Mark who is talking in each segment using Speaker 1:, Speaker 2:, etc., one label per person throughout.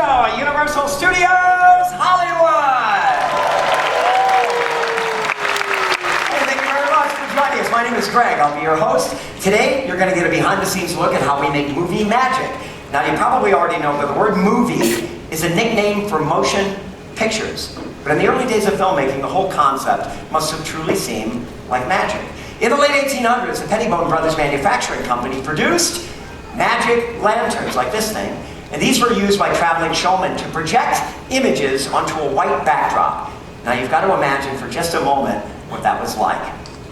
Speaker 1: at Universal Studios Hollywood. Hey, thank you very much for joining us. My name is Greg. I'll be your host. Today, you're going to get a behind-the-scenes look at how we make movie magic. Now, you probably already know that the word movie is a nickname for motion pictures. But in the early days of filmmaking, the whole concept must have truly seemed like magic. In the late 1800s, the Pettibone Brothers Manufacturing Company produced magic lanterns like this thing. And these were used by traveling showmen to project images onto a white backdrop. Now you've got to imagine for just a moment what that was like.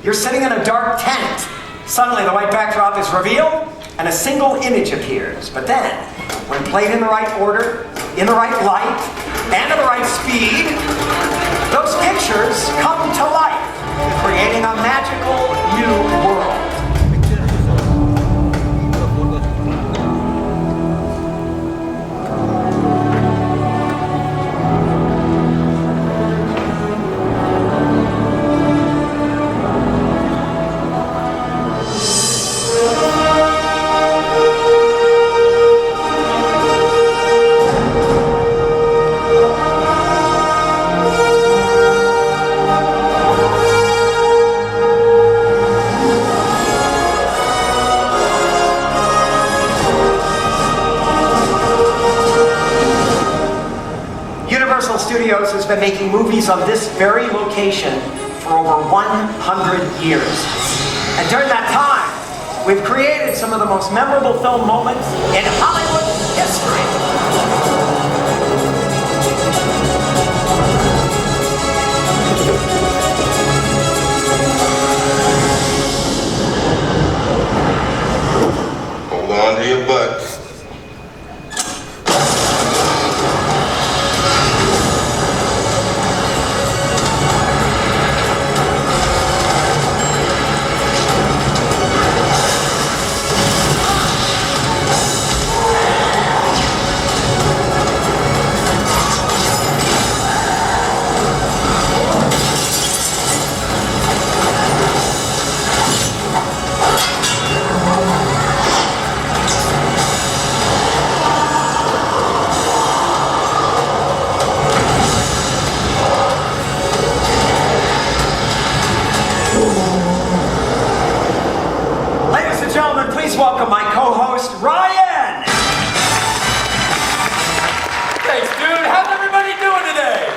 Speaker 1: You're sitting in a dark tent. Suddenly the white backdrop is revealed and a single image appears. But then, when played in the right order, in the right light, and at the right speed, those pictures come to life, creating a magical new world. Studios has been making movies on this very location for over 100 years. And during that time, we've created some of the most memorable film moments in Hollywood history.
Speaker 2: Hold on to your butts. Please welcome my co-host, Ryan!
Speaker 3: Thanks, dude. How's everybody doing today?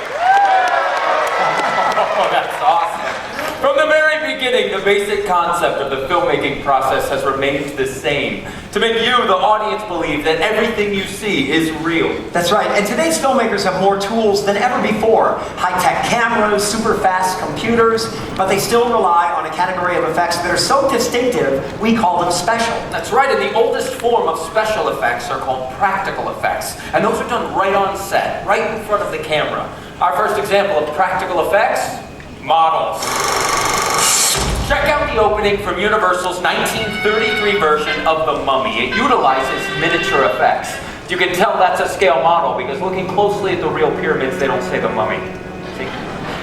Speaker 3: Oh, that's awesome. From the very beginning, the basic concept of the filmmaking process has remained the same. To make you, the audience, believe that everything you see is real.
Speaker 1: That's right, and today's filmmakers have more tools than ever before. High-tech cameras, super fast computers, but they still rely on a category of effects that are so distinctive, we call them special.
Speaker 3: That's right, and the oldest form of special effects are called practical effects. And those are done right on set, right in front of the camera. Our first example of practical effects, models. Check out the opening from Universal's 1933 version of The Mummy. It utilizes miniature effects. You can tell that's a scale model because looking closely at the real pyramids, they don't say The Mummy. See?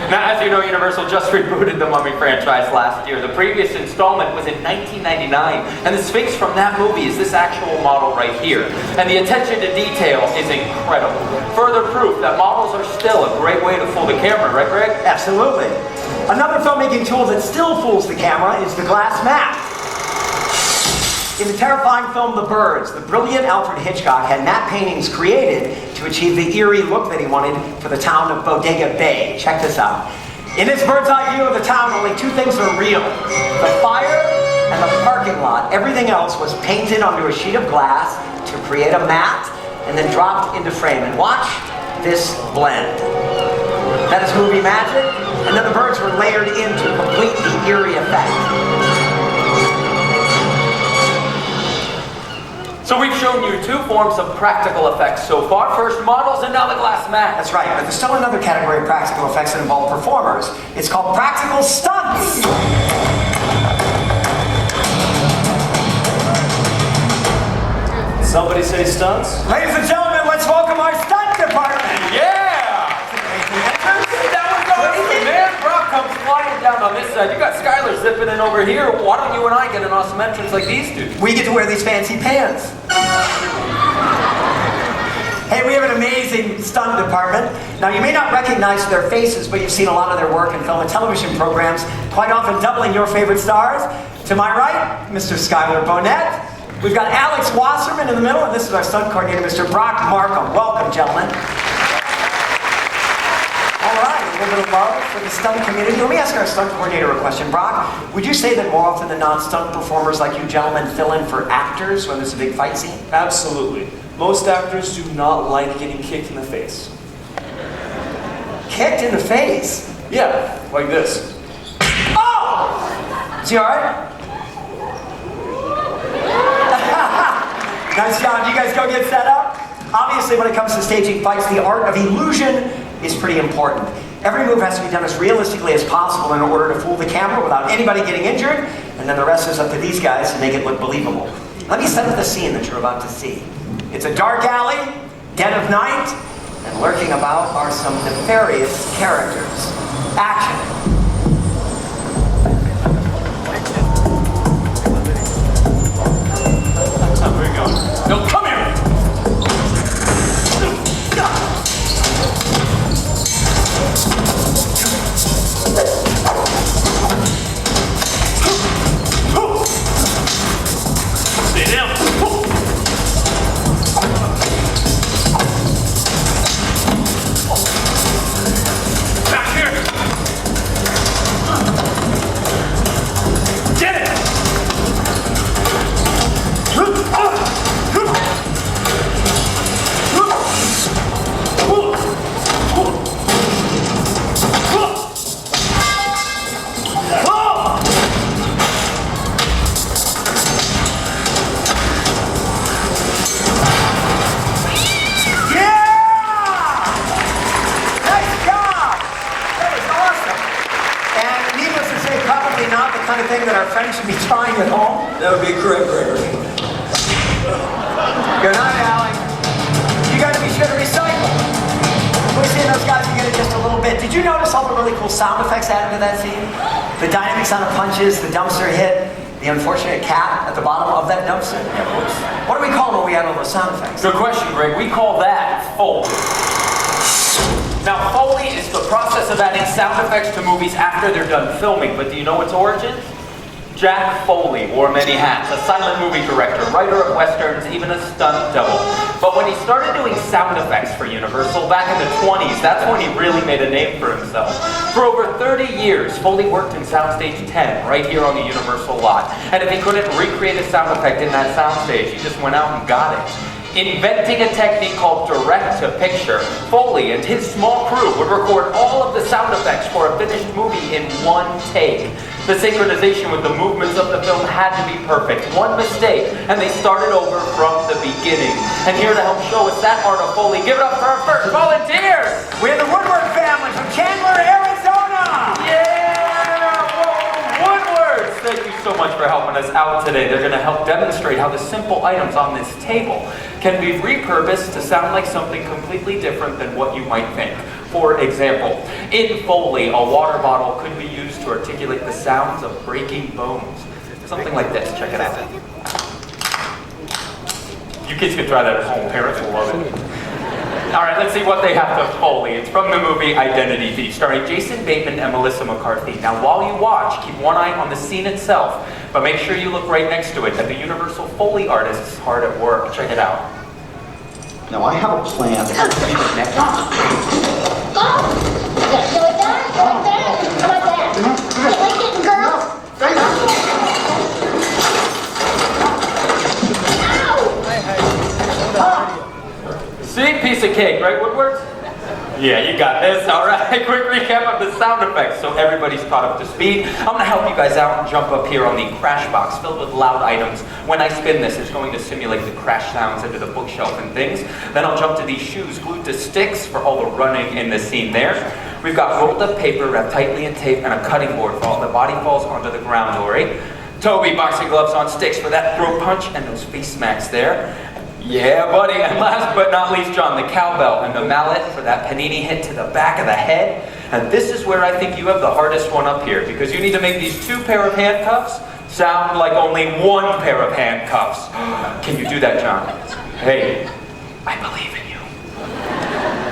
Speaker 3: Now, as you know, Universal just rebooted the Mummy franchise last year. The previous installment was in 1999, and the Sphinx from that movie is this actual model right here. And the attention to detail is incredible. Further proof that models are still a great way to fool the camera, right, Greg?
Speaker 1: Absolutely. Another filmmaking tool that still fools the camera is the glass matte. In the terrifying film The Birds, the brilliant Alfred Hitchcock had matte paintings created to achieve the eerie look that he wanted for the town of Bodega Bay. Check this out. In this bird's eye view of the town, only two things are real: the fire and the parking lot. Everything else was painted onto a sheet of glass to create a matte and then dropped into frame. And watch this blend. That is movie magic, and then the birds were layered in to complete the eerie effect.
Speaker 3: So we've shown you two forms of practical effects so far. First models and now the glass matte.
Speaker 1: That's right, but there's still another category of practical effects that involve performers. It's called practical stunts.
Speaker 4: Somebody say stunts?
Speaker 1: Ladies and gentlemen, let's welcome our stunt department.
Speaker 3: Yeah! That was awesome, man. Brock comes flying down on this side. You got Skylar zipping in over here. Why don't you and I get an awesome entrance like these two?
Speaker 1: We get to wear these fancy pants. Hey, we have an amazing stunt department. Now, you may not recognize their faces, but you've seen a lot of their work in film and television programs, quite often doubling your favorite stars. To my right, Mr. Skylar Bonnet. We've got Alex Wasserman in the middle, and this is our stunt coordinator, Mr. Brock Markham. Welcome, gentlemen. All right, a little bit of love for the stunt community. Let me ask our stunt coordinator a question. Brock, would you say that more often than not, stunt performers like you gentlemen fill in for actors when there's a big fight scene?
Speaker 4: Absolutely. Most actors do not like getting kicked in the face.
Speaker 1: Kicked in the face?
Speaker 4: Yeah, like this.
Speaker 1: Oh! Is he all right? Nice job. You guys go get set up. Obviously, when it comes to staging fights, the art of illusion is pretty important. Every move has to be done as realistically as possible in order to fool the camera without anybody getting injured, and then the rest is up to these guys to make it look believable. Let me set up the scene that you're about to see. It's a dark alley, dead of night, and lurking about are some nefarious characters. Action.
Speaker 3: Where you going? No, come here! Stay down. Back here. Get it!
Speaker 1: Not the kind of thing that our friends should be trying at home.
Speaker 4: That would be correct, Gregory.
Speaker 1: Good night, Alex. You guys be sure to recycle. We're seeing those guys again in just a little bit. Did you notice all the really cool sound effects added to that scene? The dynamic sound of punches, the dumpster hit, the unfortunate cat at the bottom of that dumpster. What do we call it when we add all those sound effects?
Speaker 3: Good question, Greg. We call that Foley. Now, Foley is the process of adding sound effects to movies after they're done filming, but do you know its origin? Jack Foley wore many hats, a silent movie director, writer of westerns, even a stunt double. But when he started doing sound effects for Universal back in the 20s, that's when he really made a name for himself. For over 30 years, Foley worked in Soundstage 10, right here on the Universal lot. And if he couldn't recreate a sound effect in that soundstage, he just went out and got it. Inventing a technique called direct-to-picture, Foley and his small crew would record all of the sound effects for a finished movie in one take. The synchronization with the movements of the film had to be perfect. One mistake, and they started over from the beginning. And here to help show us that art of Foley, give it up for our first volunteers!
Speaker 1: We have the Woodward family from Chandler, Arizona!
Speaker 3: Yeah! Woodwards! Thank you so much for helping us out today. They're going to help demonstrate how the simple items on this table can be repurposed to sound like something completely different than what you might think. For example, in Foley, a water bottle could be used to articulate the sounds of breaking bones. Something like this. Check it out. You kids can try that at home. Parents will love it. All right, let's see what they have to Foley. It's from the movie Identity Thief, starring Jason Bateman and Melissa McCarthy. Now, while you watch, keep one eye on the scene itself, but make sure you look right next to it at the Universal Foley artists hard at work. Check it out.
Speaker 5: Now, I have a plan to help you the next time.
Speaker 3: See? Piece of cake, right, Woodward? Yeah, you got this. All right, quick recap of the sound effects so everybody's caught up to speed. I'm going to help you guys out and jump up here on the crash box filled with loud items. When I spin this, it's going to simulate the crash sounds into the bookshelf and things. Then I'll jump to these shoes glued to sticks for all the running in the scene there. We've got rolled up paper wrapped tightly in tape and a cutting board for all the body falls onto the ground, Dory. Toby boxing gloves on sticks for that throat punch and those face smacks there. Yeah, buddy. And last but not least, John, the cowbell and the mallet for that panini hit to the back of the head. And this is where I think you have the hardest one up here, because you need to make these 2 pair of handcuffs sound like only 1 pair of handcuffs. Can you do that, John? Hey, I believe in you.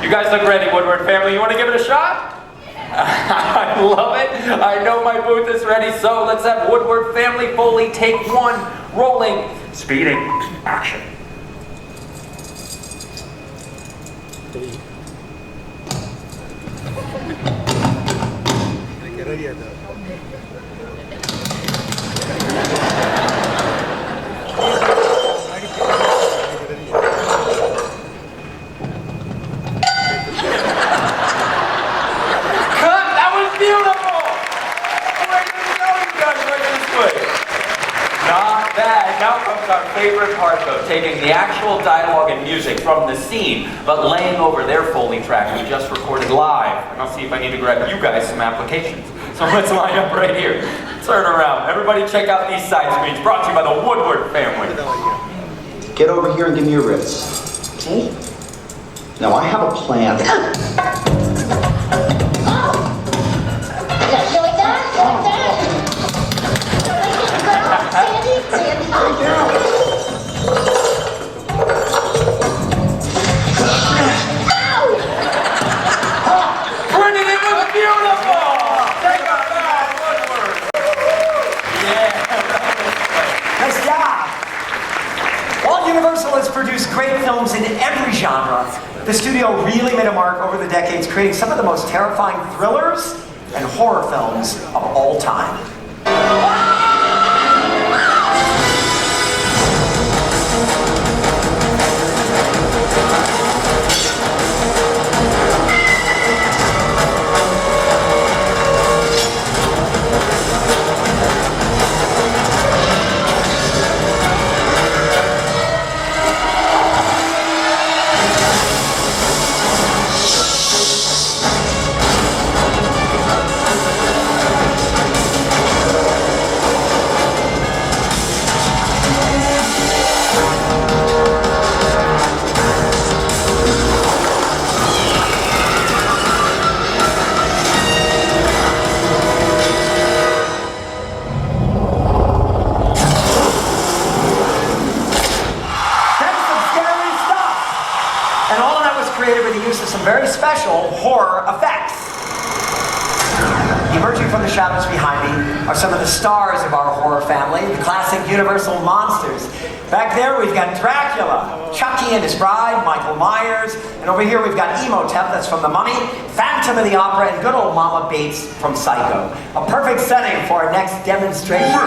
Speaker 3: You guys look ready, Woodward family. You want to give it a shot? I love it. I know my booth is ready, so let's have Woodward family Foley take one. Rolling, speeding, action. Now comes our favorite part though, taking the actual dialogue and music from the scene, but laying over their Foley track we just recorded live. And I'll see if I need to grab you guys some applications. So let's line up right here. Turn around. Everybody check out these side screens, brought to you by the Woodward family.
Speaker 5: Get over here and give me your wrist. Okay? Now I have a plan.
Speaker 6: You like that? You like that? Sandy? Sandy?
Speaker 3: Brendan, it was beautiful! Take a bow, Woodward! Yeah.
Speaker 1: Nice job! While Universal has produced great films in every genre, the studio really made a mark over the decades, creating some of the most terrifying thrillers and horror films of all time. Created with the use of some very special horror effects. Emerging from the shadows behind me are some of the stars of our horror family, the classic Universal monsters. Back there we've got Dracula, Chucky and his bride, Michael Myers, and over here we've got Emotep, that's from The Mummy, Phantom of the Opera, and good old Mama Bates from Psycho. A perfect setting for our next demonstration.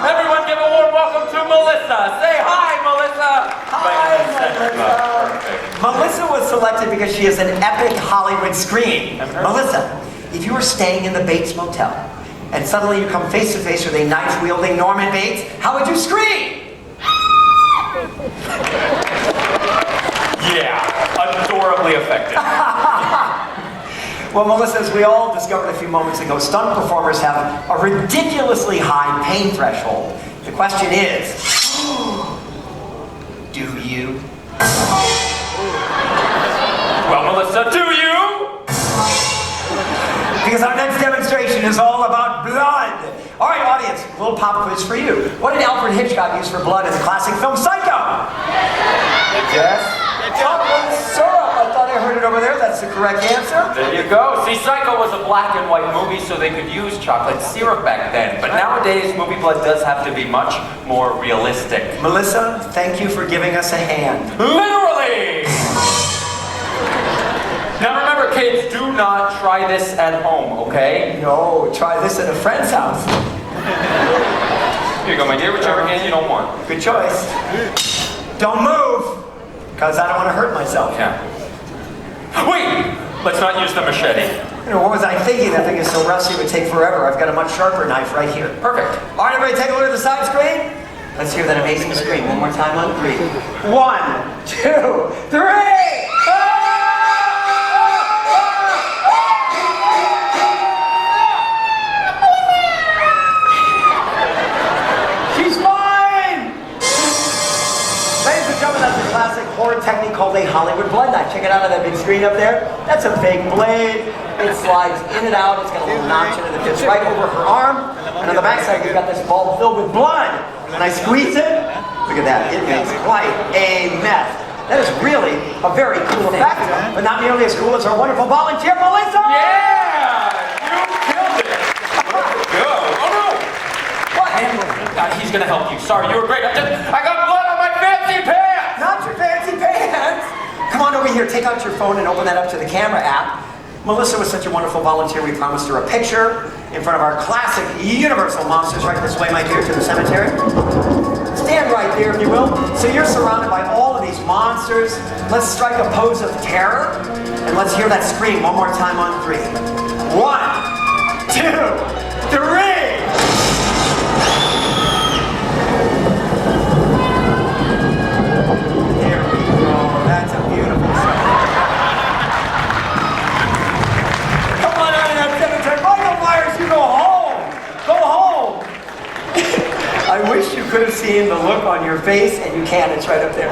Speaker 3: Everyone give a warm welcome to Melissa. Say hi, Melissa.
Speaker 1: Hi, Melissa. Melissa was selected because she has an epic Hollywood scream. Melissa, if you were staying in the Bates Motel and suddenly you come face to face with a knife-wielding Norman Bates, how would you scream?
Speaker 3: Yeah, adorably effective.
Speaker 1: Well, Melissa, as we all discovered a few moments ago, stunt performers have a ridiculously high pain threshold. The question is, do you?
Speaker 3: Well, Melissa, do you?
Speaker 1: Because our next demonstration is all about blood. All right, audience, a little pop quiz for you. What did Alfred Hitchcock use for blood in the classic film Psycho? Yes? Chocolate syrup. I thought I heard it over there. That's the correct answer.
Speaker 3: There you go. See, Psycho was a black and white movie, so they could use chocolate syrup back then. But nowadays, movie blood does have to be much more realistic.
Speaker 1: Melissa, thank you for giving us a hand.
Speaker 3: Literally! Now remember, kids, do not try this at home, okay?
Speaker 1: No, try this at a friend's house.
Speaker 3: Here you go, my dear, whichever hand you don't want.
Speaker 1: Good choice. Don't move, because I don't want to hurt myself.
Speaker 3: Yeah. Wait! Let's not use the machete.
Speaker 1: You know, what was I thinking? That thing is so rusty it would take forever. I've got a much sharper knife right here.
Speaker 3: Perfect.
Speaker 1: All right, everybody, take a look at the side screen. Let's hear that amazing scream one more time on 3. 1, 2, 3! Horror technique called a Hollywood blood knife. Check it out on that big screen up there. That's a fake blade. It slides in and out. It's got a little notch in it that fits right over her arm. And on the back side, we've got this bulb filled with blood. When I squeeze it, look at that. It makes quite a mess. That is really a very cool effect, but not nearly as cool as our wonderful volunteer, Melissa!
Speaker 3: Yeah! You killed it! Go! Oh no!
Speaker 1: What?
Speaker 3: He's gonna help you. Sorry, you were great. I got blood on my fancy pants!
Speaker 1: Not your fancy pants! Come on over here, take out your phone and open that up to the camera app. Melissa was such a wonderful volunteer, we promised her a picture in front of our classic Universal monsters. Right this way, my dear, to the cemetery. Stand right there, if you will. So you're surrounded by all of these monsters. Let's strike a pose of terror, and let's hear that scream one more time on 3. 1, 2, 3! There we go. That's a beautiful shot. Come on out of that cemetery. Michael Myers, you go home. Go home. I wish you could have seen the look on your face, and you can. It's right up there.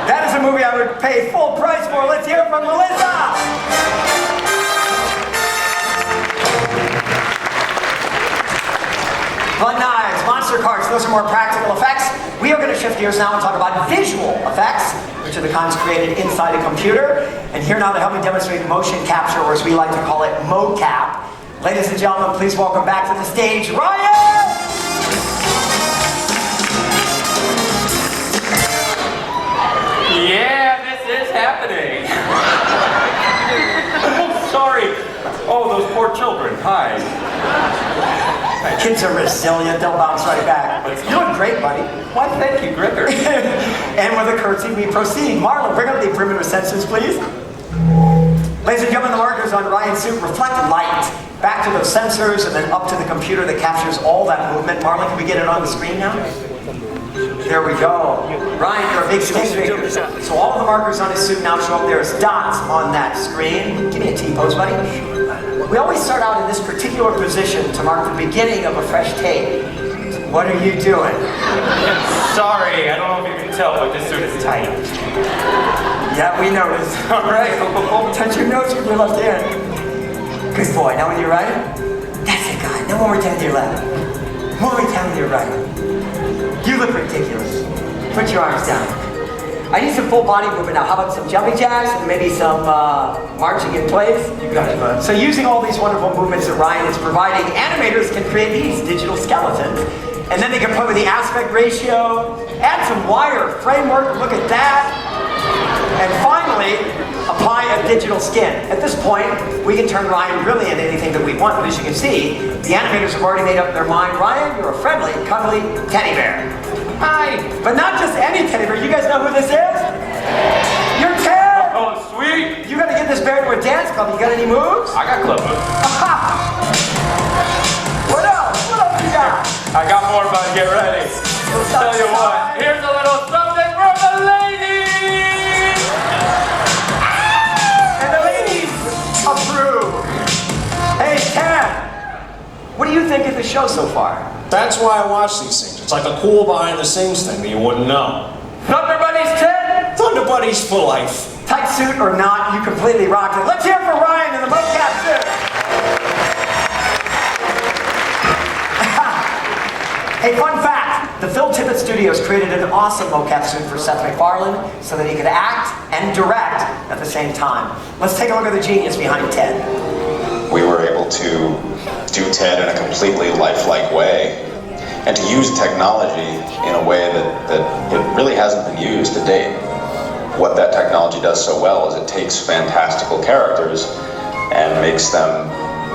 Speaker 1: That is a movie I would pay full price for. Let's hear it from Melissa. Fun knives, monster carts, those are more practical effects. We are going to shift gears now and talk about visual effects, which are the kinds created inside a computer. And here now to help me demonstrate motion capture, or as we like to call it, mocap. Ladies and gentlemen, please welcome back to the stage, Ryan!
Speaker 3: Yeah, this is happening. Oh, sorry. Oh, those poor children. Hi.
Speaker 1: Kids are resilient, they'll bounce right back. You look great, buddy.
Speaker 3: Why, thank you, Gricker.
Speaker 1: And with a curtsy, we proceed. Marlon, bring up the primitive sensors, please. Ladies and gentlemen, the markers on Ryan's suit reflect light back to those sensors and then up to the computer that captures all that movement. Marlon, can we get it on the screen now? There we go. Ryan, you're a big stick figure. So all of the markers on his suit now show up there as dots on that screen. Give me a T-pose, buddy. We always start out in this particular position to mark the beginning of a fresh take. What are you doing?
Speaker 3: Sorry, I don't know if you can tell, but this suit is tight.
Speaker 1: Yeah, we noticed.
Speaker 3: All right.
Speaker 1: Touch your nose with your left hand. Good boy. Now with your right. That's it, guy. Now one more time with your left. One more time with your right. You look ridiculous. Put your arms down. I need some full body movement now. How about some jumping jacks and maybe some marching in place? You got it, bud. So using all these wonderful movements that Ryan is providing, animators can create these digital skeletons. And then they can play with the aspect ratio, add some wire framework, look at that. And finally, apply a digital skin. At this point, we can turn Ryan really into anything that we want, but as you can see, the animators have already made up their mind. Ryan, you're a friendly, cuddly teddy bear. Hi! But not just any teddy bear. You guys know who this is? You're Ted!
Speaker 3: Oh, sweet!
Speaker 1: You gotta get this bear to a dance club. You got any moves?
Speaker 3: I got club moves.
Speaker 1: What else? What else you got?
Speaker 3: I got more, but get ready. Tell you what, here's a little something from the ladies!
Speaker 1: And the ladies approve. Hey, Ted! What do you think of the show so far?
Speaker 7: That's why I watch these things. It's like a cool behind-the-scenes thing that you wouldn't know.
Speaker 3: Thunder Buddies, Ted!
Speaker 7: Thunder Buddies for life.
Speaker 1: Tight suit or not, you completely rocked it. Let's hear it for Ryan in the mocap suit. Hey, fun fact. The Phil Tippett Studios created an awesome mocap suit for Seth MacFarlane so that he could act and direct at the same time. Let's take a look at the genius behind Ted.
Speaker 8: We were able to do Ted in a completely lifelike way and to use technology in a way that it really hasn't been used to date. What that technology does so well is it takes fantastical characters and makes them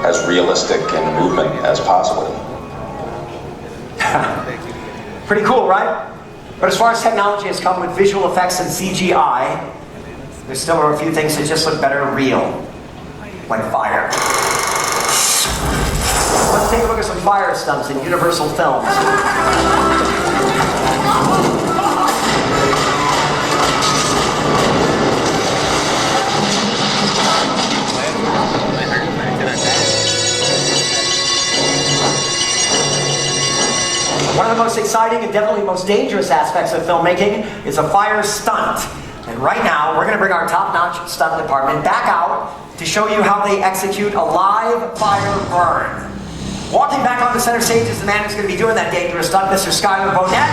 Speaker 8: as realistic in movement as possible.
Speaker 1: Pretty cool, right? But as far as technology has come with visual effects and CGI, there still are a few things that just look better real. Like fire. Let's take a look at some fire stunts in Universal films. One of the most exciting and definitely most dangerous aspects of filmmaking is a fire stunt. And right now, we're going to bring our top-notch stunt department back out to show you how they execute a live fire burn. Walking back on the center stage is the man who's going to be doing that dangerous stunt, Mr. Skyler Bonnet.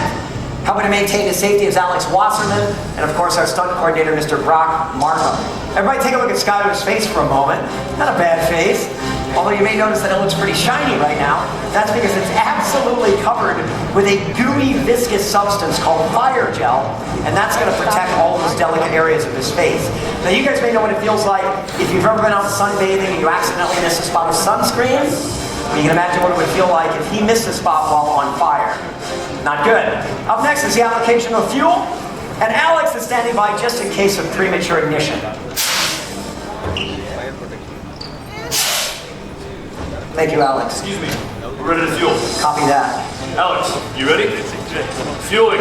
Speaker 1: Helping to maintain the safety is Alex Wasserman, and of course our stunt coordinator, Mr. Brock Markham. Everybody take a look at Skylar's face for a moment. Not a bad face. Although you may notice that it looks pretty shiny right now. That's because it's absolutely covered with a gooey, viscous substance called fire gel, and that's going to protect all those delicate areas of his face. Now you guys may know what it feels like if you've ever been out sunbathing and you accidentally miss a spot of sunscreen. You can imagine what it would feel like if he missed a spot while on fire. Not good. Up next is the application of fuel, and Alex is standing by just in case of premature ignition. Thank you, Alex.
Speaker 4: Excuse me. We're ready to fuel.
Speaker 1: Copy that.
Speaker 4: Alex, you ready? Fueling.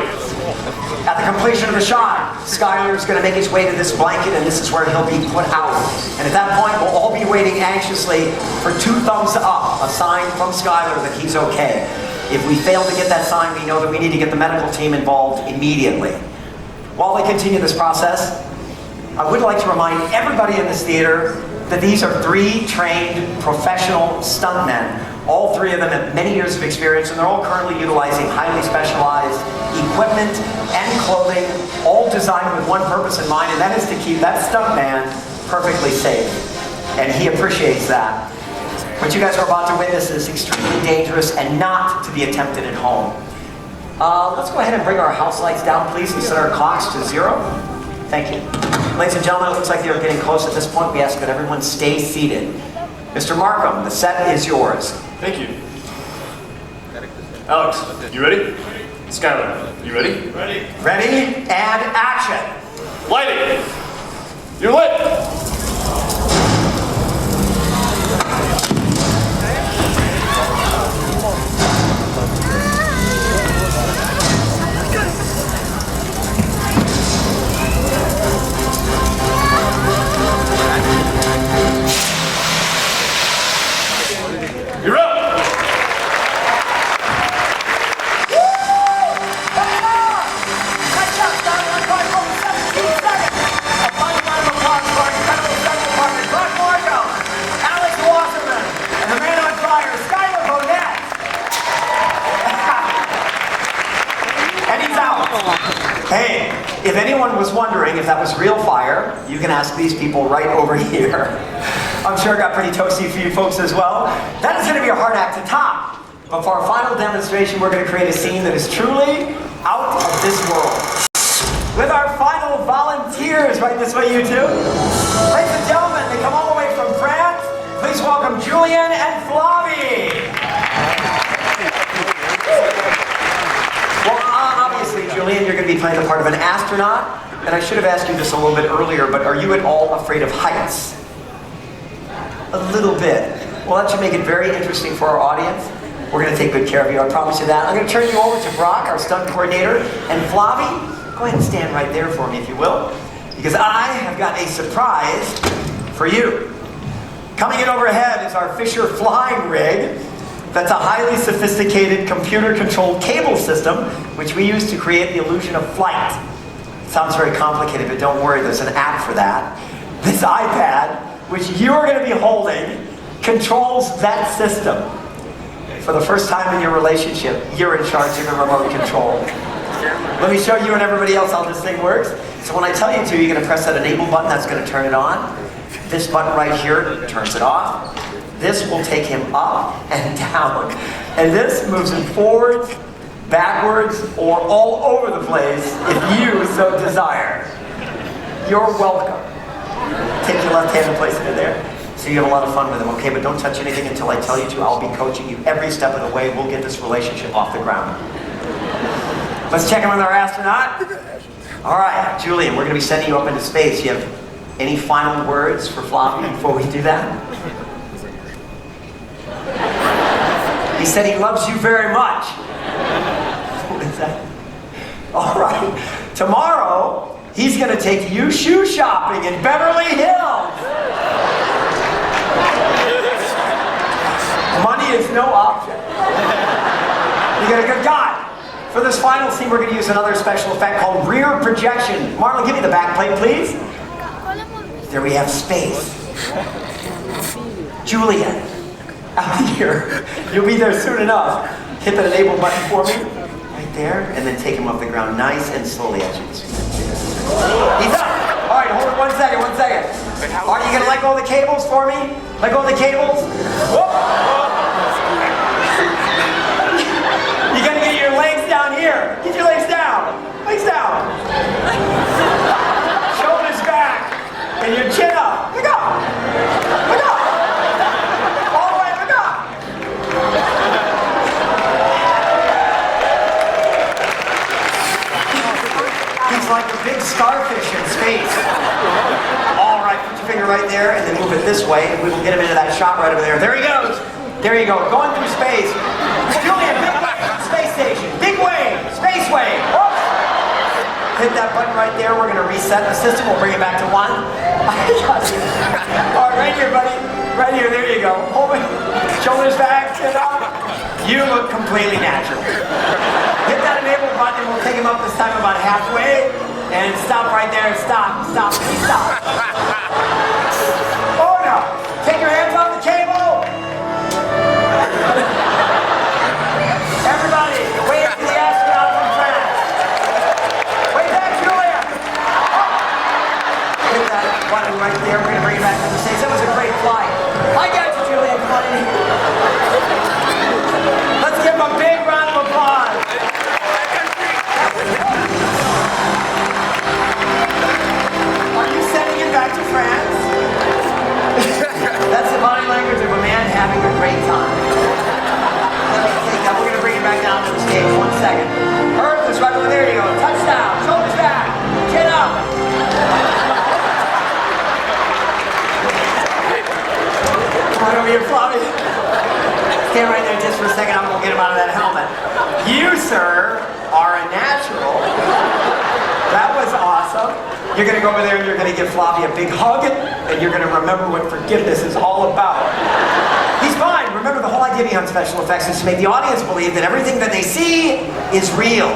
Speaker 1: At the completion of the shot, Skylar is going to make his way to this blanket, and this is where he'll be put out. And at that point, we'll all be waiting anxiously for 2 thumbs up, a sign from Skylar that he's okay. If we fail to get that sign, we know that we need to get the medical team involved immediately. While we continue this process, I would like to remind everybody in this theater that these are 3 trained professional stuntmen. All 3 of them have many years of experience, and they're all currently utilizing highly specialized equipment and clothing, all designed with one purpose in mind, and that is to keep that stuntman perfectly safe. And he appreciates that. What you guys are about to witness is extremely dangerous and not to be attempted at home. Let's go ahead and bring our house lights down, please, and set our clocks to 0. Thank you. Ladies and gentlemen, it looks like you're getting close at this point. We ask that everyone stay seated. Mr. Markham, the set is yours.
Speaker 4: Thank you. Alex, you ready? Skylar, you ready? Ready.
Speaker 1: Ready, and action.
Speaker 4: Lighting. You're lit. You're up!
Speaker 1: Hey, if anyone was wondering if that was real fire, you can ask these people right over here. I'm sure it got pretty toasty for you folks as well. That is going to be a hard act to top. But for our final demonstration, we're going to create a scene that is truly out of this world. With our final volunteers, right this way, you two. Ladies and gentlemen, they come all the way from France. Please welcome Julian and Flavie. Well, obviously, Julian, you're going to be playing the part of an astronaut. And I should have asked you this a little bit earlier, but are you at all afraid of heights? A little bit. Well, that should make it very interesting for our audience. We're going to take good care of you, I promise you that. I'm going to turn you over to Brock, our stunt coordinator, and Flavie, go ahead and stand right there for me, if you will, because I have got a surprise for you. Coming in overhead is our Fisher flying rig. That's a highly sophisticated computer-controlled cable system, which we use to create the illusion of flight. Sounds very complicated, but don't worry, there's an app for that. This iPad, which you're going to be holding, controls that system. For the first time in your relationship, you're in charge of the remote control. Let me show you and everybody else how this thing works. So when I tell you to, you're going to press that enable button, that's going to turn it on. This button right here turns it off. This will take him up and down. And this moves him forwards, backwards, or all over the place if you so desire. You're welcome. Take your left hand and place it in there. So you have a lot of fun with him, okay? But don't touch anything until I tell you to. I'll be coaching you every step of the way. We'll get this relationship off the ground. Let's check in with our astronaut. All right, Julian, we're going to be sending you up into space. You have any final words for Flavie before we do that? He said he loves you very much. What is that? All right. Tomorrow, he's going to take you shoe shopping in Beverly Hills. Money is no object. You got a good guy. For this final scene, we're going to use another special effect called rear projection. Marlon, give me the back plate, please. There we have space. Julian, out here. You'll be there soon enough. Hit that enable button for me. Right right there, and then take him off the ground nice and slowly as you can see. He's up! All right, hold it 1 second, 1 second. Are you gonna let go of the cables for me? Let go of the cables? Whoop! You gotta get your legs down here. Get your legs down. Legs down. Shoulders back. And your chin up. Look up. Look up. All the way, look up. He's like a big starfish in space. All right, put your finger right there and then move it this way and we will get him into that shot right over there. There he goes. There you go. Going through space. Julian, big wave to the space station. Big wave. Space wave. Oops. Hit that button right there. We're going to reset the system. We'll bring it back to 1. All right, right here, buddy. Right here. There you go. Hold it. Shoulders back. Chin up. You look completely natural. Hit that enable button and we'll take him up this time about halfway. And stop right there. Stop. Stop. Please stop. Oh, no. Take your hands off the cable. Everybody, wave to the astronaut from France. Wave back, Julia. Hit that button right there. We're going to bring it back to the stage. That was a great flight. I got you, Julia. Come on in. Let's give him a big round of applause. Are you sending it back to France? That's the body language of a man having a great time. Let me take that. We're going to bring it back down to the stage. 1 second. Earth is right over there. You go. Touchdown. Shoulders back. Chin up. Come on over here, Flavi. Stand right there just for a second. I'm going to get him out of that helmet. You, sir, are a natural. That was awesome. You're going to go over there and you're going to give Flavi a big hug, and you're going to remember what forgiveness is all about. He's fine. Remember, the whole idea behind special effects is to make the audience believe that everything that they see is real.